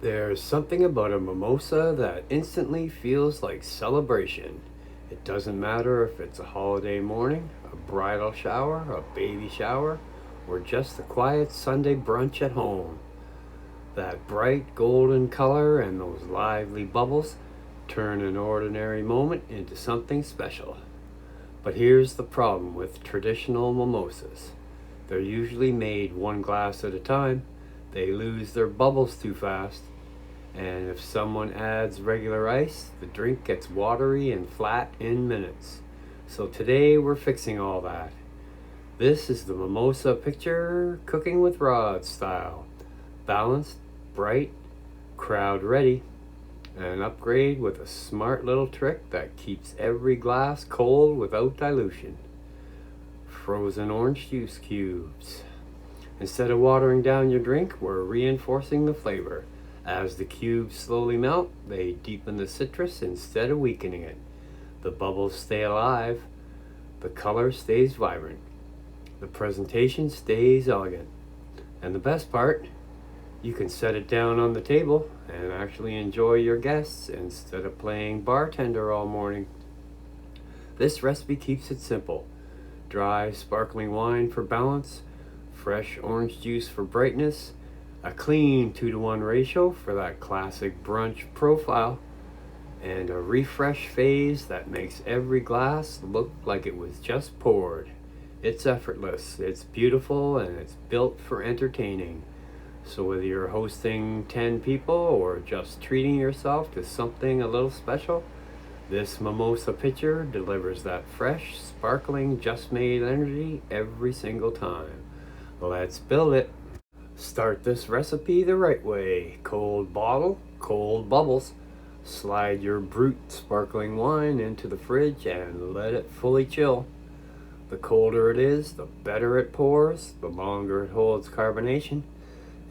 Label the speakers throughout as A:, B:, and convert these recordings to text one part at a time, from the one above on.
A: There's something about a mimosa that instantly feels like celebration. It doesn't matter if it's a holiday morning, a bridal shower, a baby shower, or just a quiet Sunday brunch at home. That bright golden color and those lively bubbles turn an ordinary moment into something special. But here's the problem with traditional mimosas. They're usually made one glass at a time. They lose their bubbles too fast. And if someone adds regular ice, the drink gets watery and flat in minutes. So today we're fixing all that. This is the Mimosa Pitcher cooking with rods style. Balanced, bright, crowd ready. An upgrade with a smart little trick that keeps every glass cold without dilution. Frozen orange juice cubes. Instead of watering down your drink, we're reinforcing the flavor. As the cubes slowly melt, they deepen the citrus instead of weakening it. The bubbles stay alive, the color stays vibrant, the presentation stays elegant. And the best part, you can set it down on the table and actually enjoy your guests instead of playing bartender all morning. This recipe keeps it simple. Dry, sparkling wine for balance, fresh orange juice for brightness, a clean 2-to-1 ratio for that classic brunch profile, and a refresh phase that makes every glass look like it was just poured. It's effortless, it's beautiful, and it's built for entertaining. So whether you're hosting 10 people or just treating yourself to something a little special, this Mimosa Pitcher delivers that fresh, sparkling, just-made energy every single time. Let's build it. Start this recipe the right way. Cold bottle, cold bubbles. Slide your brut sparkling wine into the fridge and let it fully chill. The colder it is, the better it pours, the longer it holds carbonation,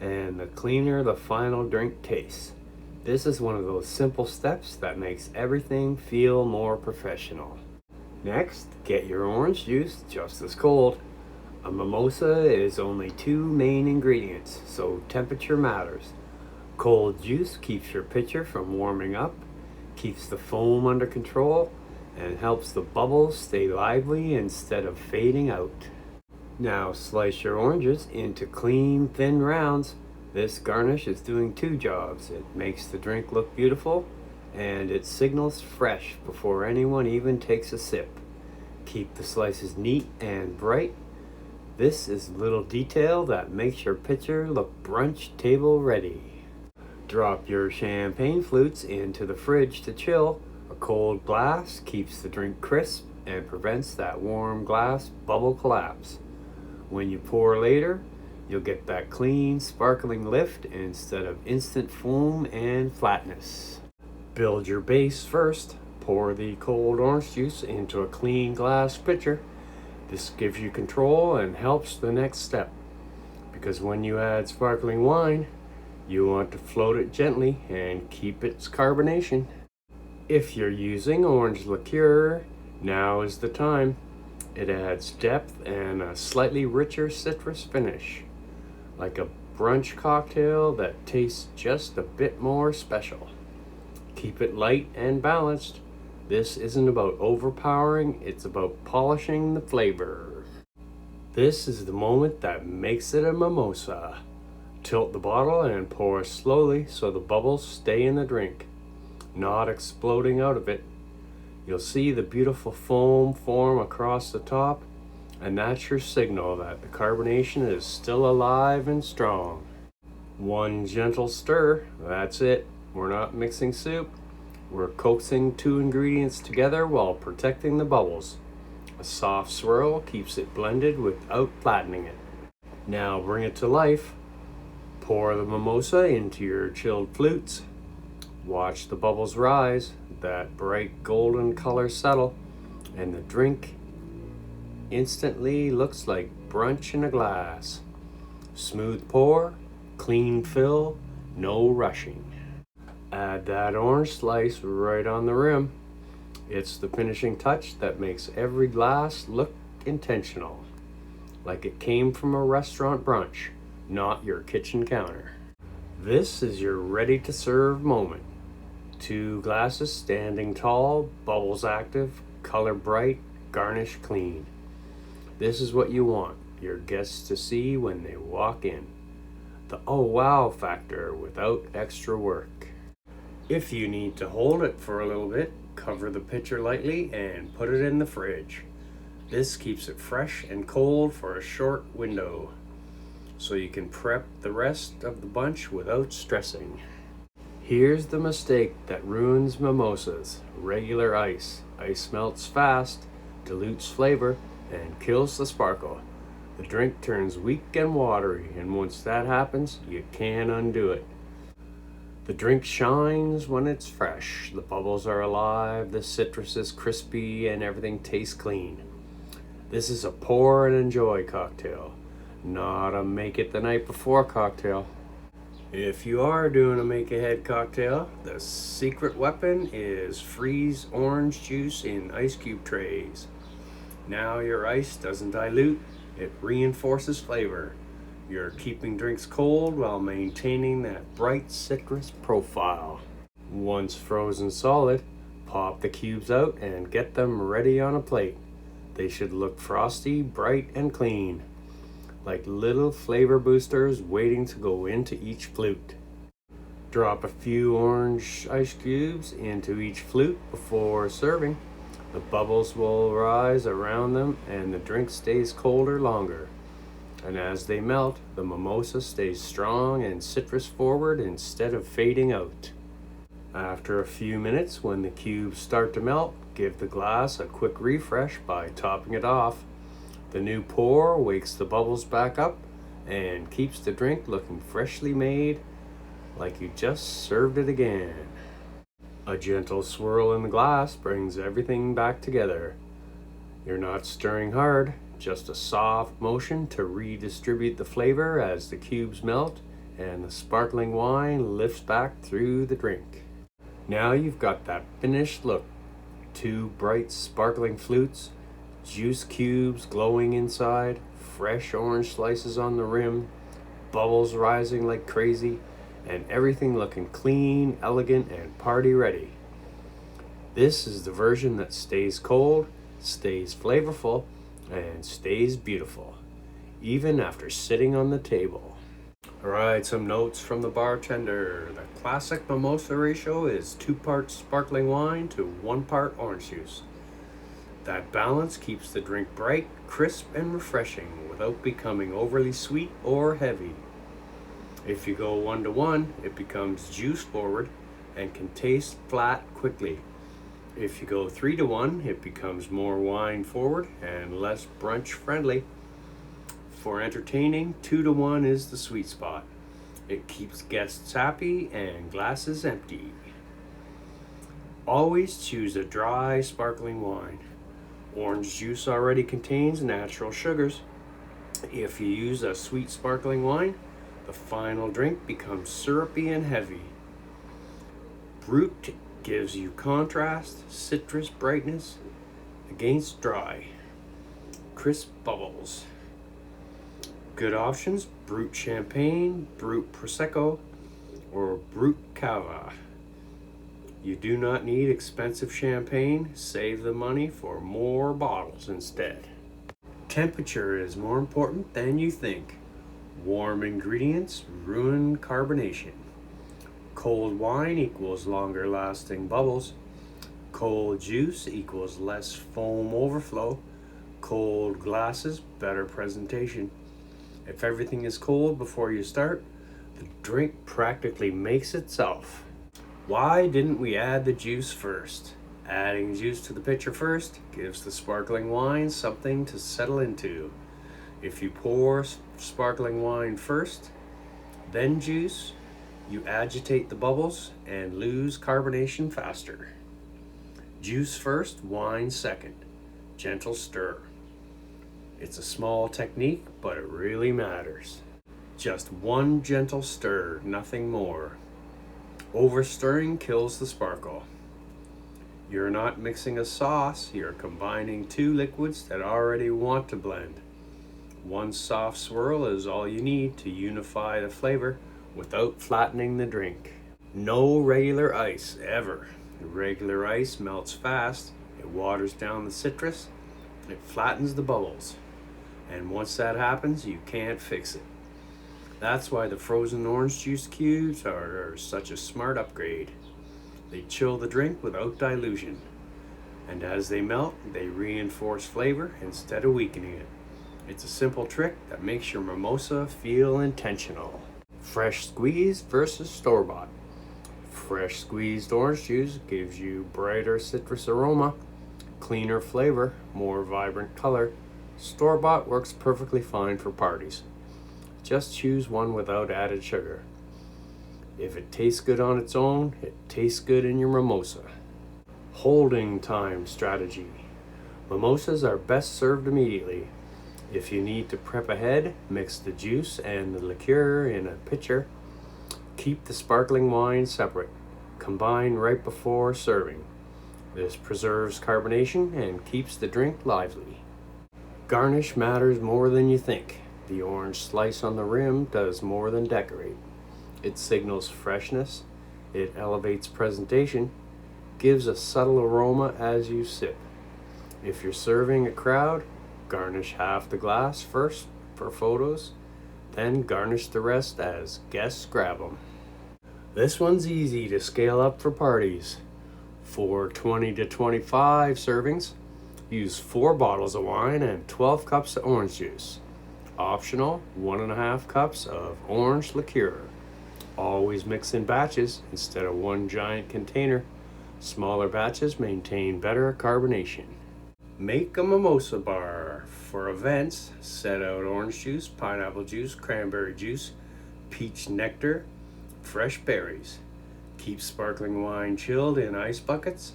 A: and the cleaner the final drink tastes. This is one of those simple steps that makes everything feel more professional. Next, get your orange juice just as cold. A mimosa is only 2 main ingredients, so temperature matters. Cold juice keeps your pitcher from warming up, keeps the foam under control, and helps the bubbles stay lively instead of fading out. Now slice your oranges into clean, thin rounds. This garnish is doing 2 jobs. It makes the drink look beautiful, and it signals fresh before anyone even takes a sip. Keep the slices neat and bright. This is a little detail that makes your pitcher look brunch table ready. Drop your champagne flutes into the fridge to chill. A cold blast keeps the drink crisp and prevents that warm glass bubble collapse. When you pour later, you'll get that clean, sparkling lift instead of instant foam and flatness. Build your base first. Pour the cold orange juice into a clean glass pitcher. This gives you control and helps the next step, because when you add sparkling wine, you want to float it gently and keep its carbonation. If you're using orange liqueur, now is the time. It adds depth and a slightly richer citrus finish, like a brunch cocktail that tastes just a bit more special. Keep it light and balanced. This isn't about overpowering, it's about polishing the flavor. This is the moment that makes it a mimosa. Tilt the bottle and pour slowly so the bubbles stay in the drink, not exploding out of it. You'll see the beautiful foam form across the top, and that's your signal that the carbonation is still alive and strong. One gentle stir, that's it. We're not mixing soup. We're coaxing 2 ingredients together while protecting the bubbles. A soft swirl keeps it blended without flattening it. Now bring it to life. Pour the mimosa into your chilled flutes. Watch the bubbles rise, that bright golden color settle, and the drink instantly looks like brunch in a glass. Smooth pour, clean fill, no rushing. Add that orange slice right on the rim. It's the finishing touch that makes every glass look intentional, like it came from a restaurant brunch, not your kitchen counter. This is your ready to serve moment. 2 glasses standing tall, bubbles active, color bright, garnish clean. This is what you want your guests to see when they walk in. The oh wow factor without extra work. If you need to hold it for a little bit, cover the pitcher lightly and put it in the fridge. This keeps it fresh and cold for a short window, so you can prep the rest of the bunch without stressing. Here's the mistake that ruins mimosas. Regular ice. Ice melts fast, dilutes flavor, and kills the sparkle. The drink turns weak and watery, and once that happens, you can't undo it. The drink shines when it's fresh. The bubbles are alive, the citrus is crispy, and everything tastes clean. This is a pour and enjoy cocktail, not a make it the night before cocktail. If you are doing a make ahead cocktail, the secret weapon is freeze orange juice in ice cube trays. Now your ice doesn't dilute, it reinforces flavor. You're keeping drinks cold while maintaining that bright citrus profile. Once frozen solid, pop the cubes out and get them ready on a plate. They should look frosty, bright, and clean, like little flavor boosters waiting to go into each flute. Drop a few orange ice cubes into each flute before serving. The bubbles will rise around them and the drink stays colder longer. And as they melt, the mimosa stays strong and citrus forward instead of fading out. After a few minutes, when the cubes start to melt, give the glass a quick refresh by topping it off. The new pour wakes the bubbles back up and keeps the drink looking freshly made, like you just served it again. A gentle swirl in the glass brings everything back together. You're not stirring hard, just a soft motion to redistribute the flavor as the cubes melt and the sparkling wine lifts back through the drink. Now you've got that finished look. 2 bright sparkling flutes, juice cubes glowing inside, fresh orange slices on the rim, bubbles rising like crazy, and everything looking clean, elegant, and party ready. This is the version that stays cold, stays flavorful, and stays beautiful, even after sitting on the table. Alright, some notes from the bartender. The classic mimosa ratio is 2 parts sparkling wine to 1 part orange juice. That balance keeps the drink bright, crisp, and refreshing without becoming overly sweet or heavy. If you go 1-to-1, it becomes juice forward and can taste flat quickly. If you go 3-to-1, it becomes more wine forward and less brunch friendly. For entertaining, 2-to-1 is the sweet spot. It keeps guests happy and glasses empty. Always choose a dry, sparkling wine. Orange juice already contains natural sugars. If you use a sweet sparkling wine, the final drink becomes syrupy and heavy. Brut gives you contrast, citrus brightness against dry, crisp bubbles. Good options: brut champagne, brut Prosecco, or brut Cava. You do not need expensive champagne. Save the money for more bottles instead. Temperature is more important than you think. Warm ingredients ruin carbonation. Cold wine equals longer lasting bubbles. Cold juice equals less foam overflow. Cold glasses, better presentation. If everything is cold before you start, the drink practically makes itself. Why didn't we add the juice first? Adding juice to the pitcher first gives the sparkling wine something to settle into. If you pour sparkling wine first, then juice, you agitate the bubbles and lose carbonation faster. Juice first, wine second. Gentle stir. It's a small technique, but it really matters. Just 1 gentle stir, nothing more. Overstirring kills the sparkle. You're not mixing a sauce, you're combining 2 liquids that already want to blend. 1 soft swirl is all you need to unify the flavor without flattening the drink. No regular ice, ever. Regular ice melts fast, it waters down the citrus, it flattens the bubbles. And once that happens, you can't fix it. That's why the frozen orange juice cubes are such a smart upgrade. They chill the drink without dilution. And as they melt, they reinforce flavor instead of weakening it. It's a simple trick that makes your mimosa feel intentional. Fresh squeezed versus store-bought. Fresh squeezed orange juice gives you brighter citrus aroma, cleaner flavor, more vibrant color. Store-bought works perfectly fine for parties. Just choose one without added sugar. If it tastes good on its own, it tastes good in your mimosa. Holding time strategy. Mimosas are best served immediately. If you need to prep ahead, mix the juice and the liqueur in a pitcher. Keep the sparkling wine separate. Combine right before serving. This preserves carbonation and keeps the drink lively. Garnish matters more than you think. The orange slice on the rim does more than decorate. It signals freshness, it elevates presentation, gives a subtle aroma as you sip. If you're serving a crowd, garnish half the glass first for photos, then garnish the rest as guests grab them. This one's easy to scale up for parties. For 20 to 25 servings, use 4 bottles of wine and 12 cups of orange juice. Optional, 1.5 cups of orange liqueur. Always mix in batches instead of one giant container. Smaller batches maintain better carbonation. Make a mimosa bar. For events, set out orange juice, pineapple juice, cranberry juice, peach nectar, fresh berries. Keep sparkling wine chilled in ice buckets.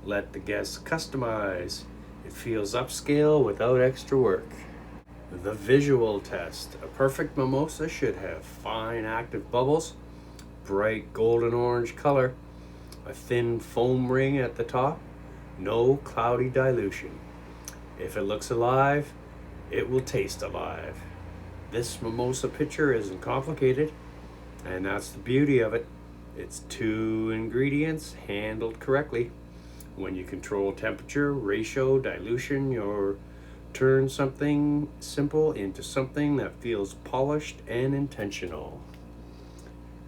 A: Let the guests customize. It feels upscale without extra work. The visual test. A perfect mimosa should have fine active bubbles, bright golden orange color, a thin foam ring at the top, no cloudy dilution. If it looks alive, it will taste alive. This Mimosa Pitcher isn't complicated, and that's the beauty of it. It's 2 ingredients handled correctly. When you control temperature, ratio, dilution, you're turn something simple into something that feels polished and intentional.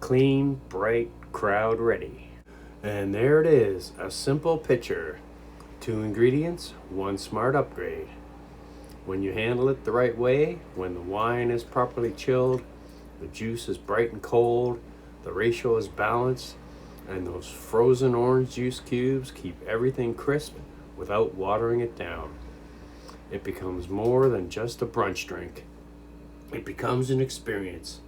A: Clean, bright, crowd ready. And there it is, a simple pitcher. 2 ingredients, 1 smart upgrade. When you handle it the right way, when the wine is properly chilled, the juice is bright and cold, the ratio is balanced, and those frozen orange juice cubes keep everything crisp without watering it down. It becomes more than just a brunch drink. It becomes an experience.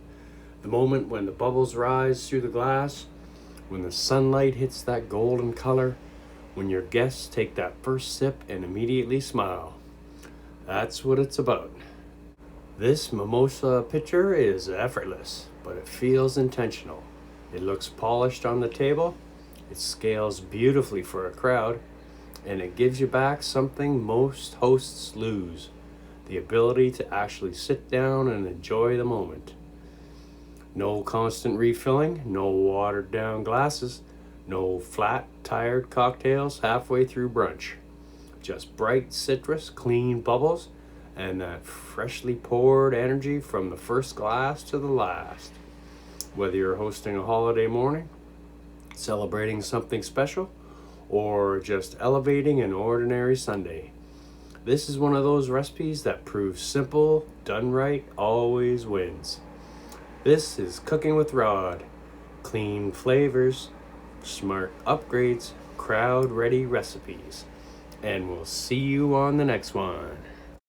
A: The moment when the bubbles rise through the glass, when the sunlight hits that golden color, when your guests take that first sip and immediately smile. That's what it's about. This Mimosa Pitcher is effortless, but it feels intentional. It looks polished on the table, it scales beautifully for a crowd, and it gives you back something most hosts lose, the ability to actually sit down and enjoy the moment. No constant refilling, no watered down glasses, no flat, tired cocktails halfway through brunch. Just bright citrus, clean bubbles, and that freshly poured energy from the first glass to the last. Whether you're hosting a holiday morning, celebrating something special, or just elevating an ordinary Sunday, this is one of those recipes that proves simple, done right, always wins. This is Cooking with Rod. Clean flavors, smart upgrades, crowd-ready recipes. And we'll see you on the next one.